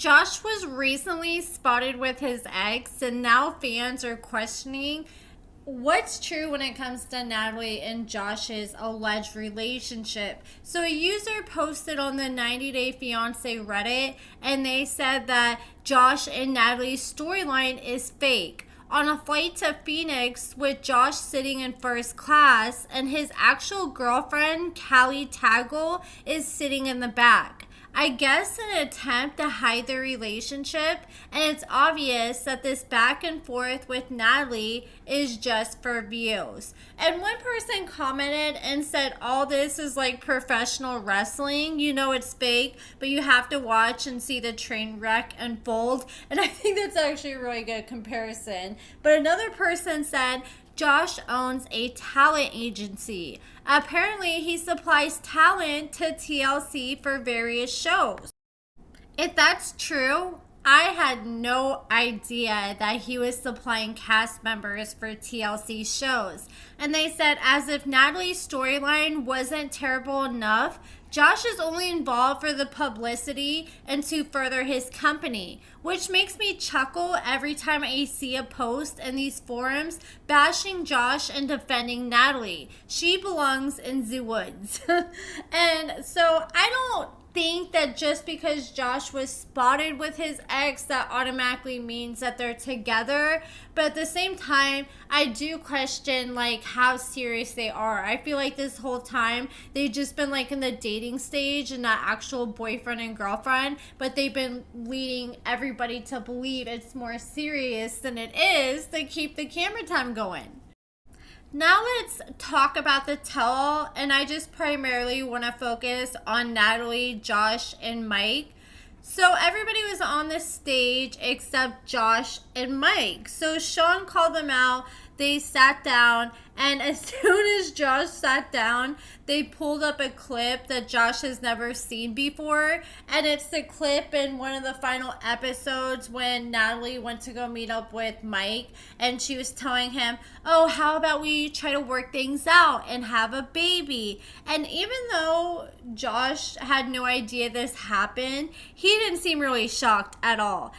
Josh was recently spotted with his ex, and now fans are questioning what's true when it comes to Natalie and Josh's alleged relationship. So a user posted on the 90 Day Fiance Reddit, and they said that Josh and Natalie's storyline is fake. On a flight to Phoenix with Josh sitting in first class and his actual girlfriend, Callie Tagle, is sitting in the back. I guess in an attempt to hide their relationship, and it's obvious that this back and forth with Natalie is just for views. And one person commented and said all this is like professional wrestling. You know it's fake, but you have to watch and see the train wreck unfold. And I think that's actually a really good comparison. But another person said, Josh owns a talent agency. Apparently, he supplies talent to TLC for various shows. If that's true, I had no idea that he was supplying cast members for TLC shows. And they said as if Natalie's storyline wasn't terrible enough, Josh is only involved for the publicity and to further his company, which makes me chuckle every time I see a post in these forums bashing Josh and defending Natalie. She belongs in the woods. And so I don't think that just because Josh was spotted with his ex that automatically means that they're together, but at the same time I do question like how serious they are. I feel like this whole time they've just been like in the dating stage and not actual boyfriend and girlfriend, but they've been leading everybody to believe it's more serious than it is to keep the camera time going. Now let's talk about the tell-all, and I just primarily want to focus on Natalie, Josh, and Mike. So everybody was on the stage except Josh and Mike. So Sean called them out. They sat down, and as soon as Josh sat down, they pulled up a clip that Josh has never seen before. And it's the clip in one of the final episodes when Natalie went to go meet up with Mike, and she was telling him, oh, how about we try to work things out and have a baby? And even though Josh had no idea this happened, he didn't seem really shocked at all.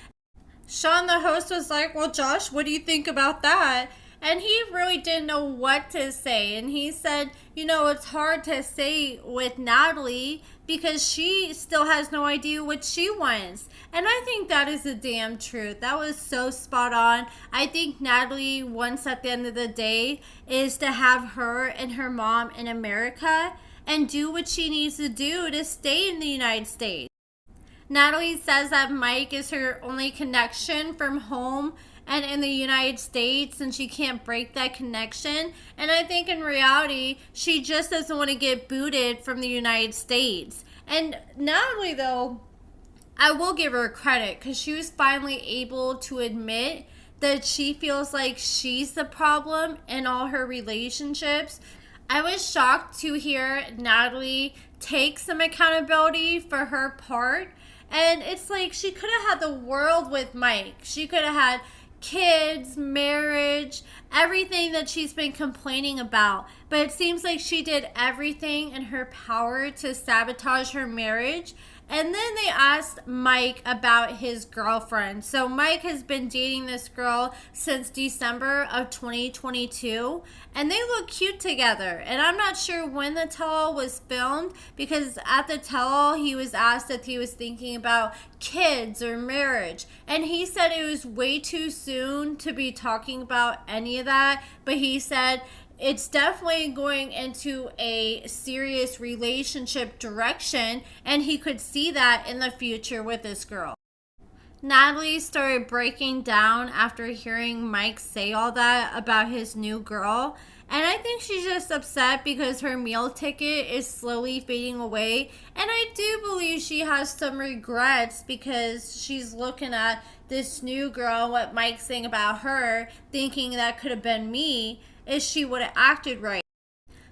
Sean, the host, was like, well, Josh, what do you think about that? And he really didn't know what to say. And he said, you know, it's hard to say with Natalie because she still has no idea what she wants. And I think that is the damn truth. That was so spot on. I think Natalie wants at the end of the day is to have her and her mom in America and do what she needs to do to stay in the United States. Natalie says that Mike is her only connection from home and in the United States, and she can't break that connection. And I think in reality, she just doesn't want to get booted from the United States. And Natalie, though, I will give her credit because she was finally able to admit that she feels like she's the problem in all her relationships. I was shocked to hear Natalie take some accountability for her part. And it's like she could have had the world with Mike. She could have had kids, marriage, everything that she's been complaining about. But it seems like she did everything in her power to sabotage her marriage. And then they asked Mike about his girlfriend. So Mike has been dating this girl since December of 2022. And they look cute together. And I'm not sure when the tell-all was filmed, because at the tell-all he was asked if he was thinking about kids or marriage. And he said it was way too soon to be talking about any of that. But he said it's definitely going into a serious relationship direction, and he could see that in the future with this girl. Natalie started breaking down after hearing Mike say all that about his new girl. And I think she's just upset because her meal ticket is slowly fading away. And I do believe she has some regrets because she's looking at this new girl, what Mike's saying about her, thinking that could have been me if she would have acted right.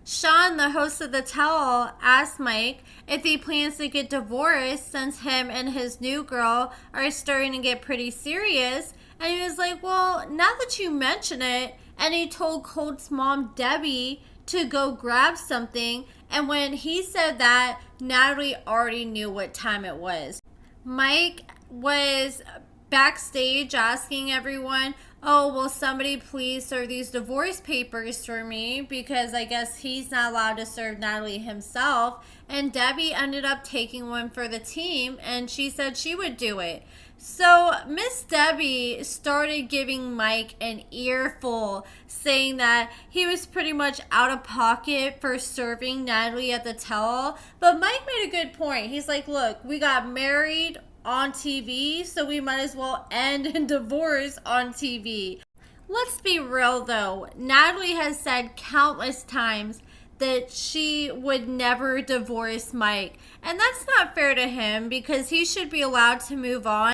Sean, the host of the tell-all, asked Mike if he plans to get divorced since him and his new girl are starting to get pretty serious. And he was like, well, now that you mention it, and he told Colt's mom, Debbie, to go grab something. And when he said that, Natalie already knew what time it was. Mike was backstage asking everyone, oh, will somebody please serve these divorce papers for me? Because I guess he's not allowed to serve Natalie himself. And Debbie ended up taking one for the team, and she said she would do it. So Miss Debbie started giving Mike an earful, saying that he was pretty much out of pocket for serving Natalie at the tell-all. But Mike made a good point. He's like, look, we got married on TV, so we might as well end in divorce on TV. Let's be real though. Natalie has said countless times that she would never divorce Mike. And that's not fair to him because he should be allowed to move on.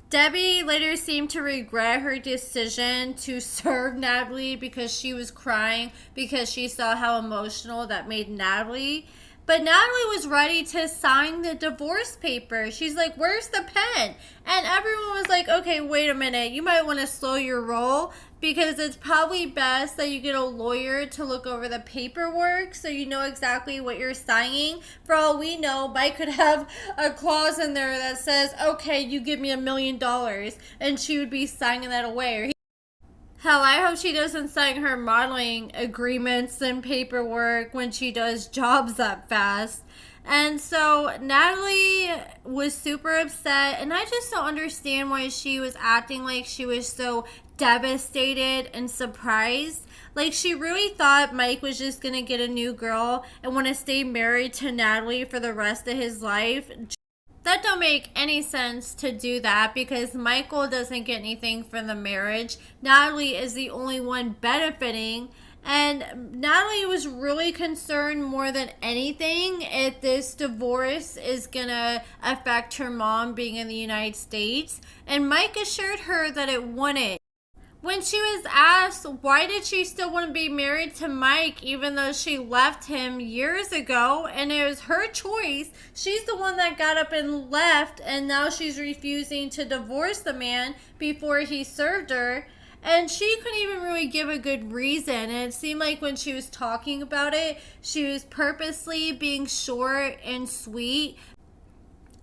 Debbie later seemed to regret her decision to serve Natalie because she was crying because she saw how emotional that made Natalie. But Natalie was ready to sign the divorce paper. She's like, where's the pen? And everyone was like, okay, wait a minute. You might want to slow your roll because it's probably best that you get a lawyer to look over the paperwork so you know exactly what you're signing. For all we know, Mike could have a clause in there that says, okay, you give me $1 million, and she would be signing that away. Hell, I hope she doesn't sign her modeling agreements and paperwork when she does jobs that fast. And so Natalie was super upset, and I just don't understand why she was acting like she was so devastated and surprised. Like, she really thought Mike was just going to get a new girl and want to stay married to Natalie for the rest of his life. That don't make any sense to do that because Michael doesn't get anything from the marriage. Natalie is the only one benefiting. And Natalie was really concerned more than anything if this divorce is going to affect her mom being in the United States. And Mike assured her that it wouldn't. When she was asked why did she still want to be married to Mike even though she left him years ago and it was her choice, she's the one that got up and left, and now she's refusing to divorce the man before he served her. And she couldn't even really give a good reason. And it seemed like when she was talking about it, she was purposely being short and sweet.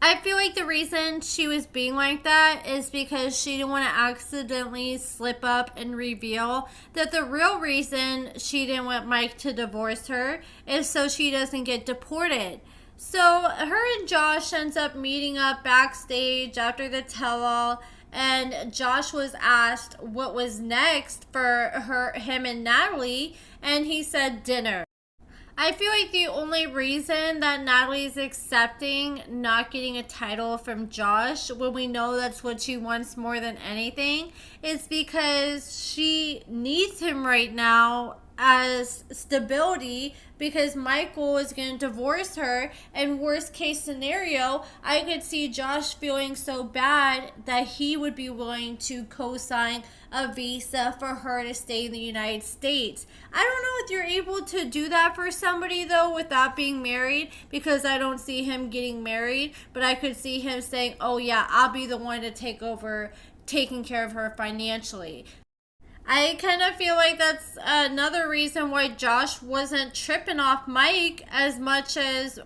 I feel like the reason she was being like that is because she didn't want to accidentally slip up and reveal that the real reason she didn't want Mike to divorce her is so she doesn't get deported. So her and Josh ends up meeting up backstage after the tell-all, and Josh was asked what was next for him and Natalie, and he said dinner. I feel like the only reason that Natalie's accepting not getting a title from Josh when we know that's what she wants more than anything is because she needs him right now as stability because Michael is going to divorce her, and worst case scenario, I could see Josh feeling so bad that he would be willing to co-sign a visa for her to stay in the United States. I don't know if you're able to do that for somebody though without being married, because I don't see him getting married, but I could see him saying, oh yeah, I'll be the one to take over taking care of her financially. I kind of feel like that's another reason why Josh wasn't tripping off Mike as much as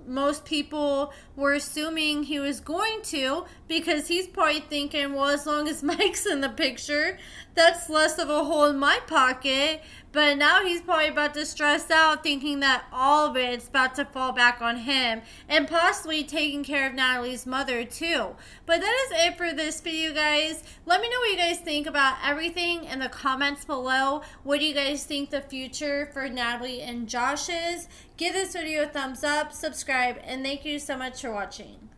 most people were assuming he was going to, because he's probably thinking, well, as long as Mike's in the picture, that's less of a hole in my pocket. But now he's probably about to stress out thinking that all of it's about to fall back on him, and possibly taking care of Natalie's mother too. But that is it for this video, guys. Let me know what you guys think about everything in the comments below. What do you guys think the future for Natalie and Josh is? Give this video a thumbs up, subscribe, and thank you so much for watching.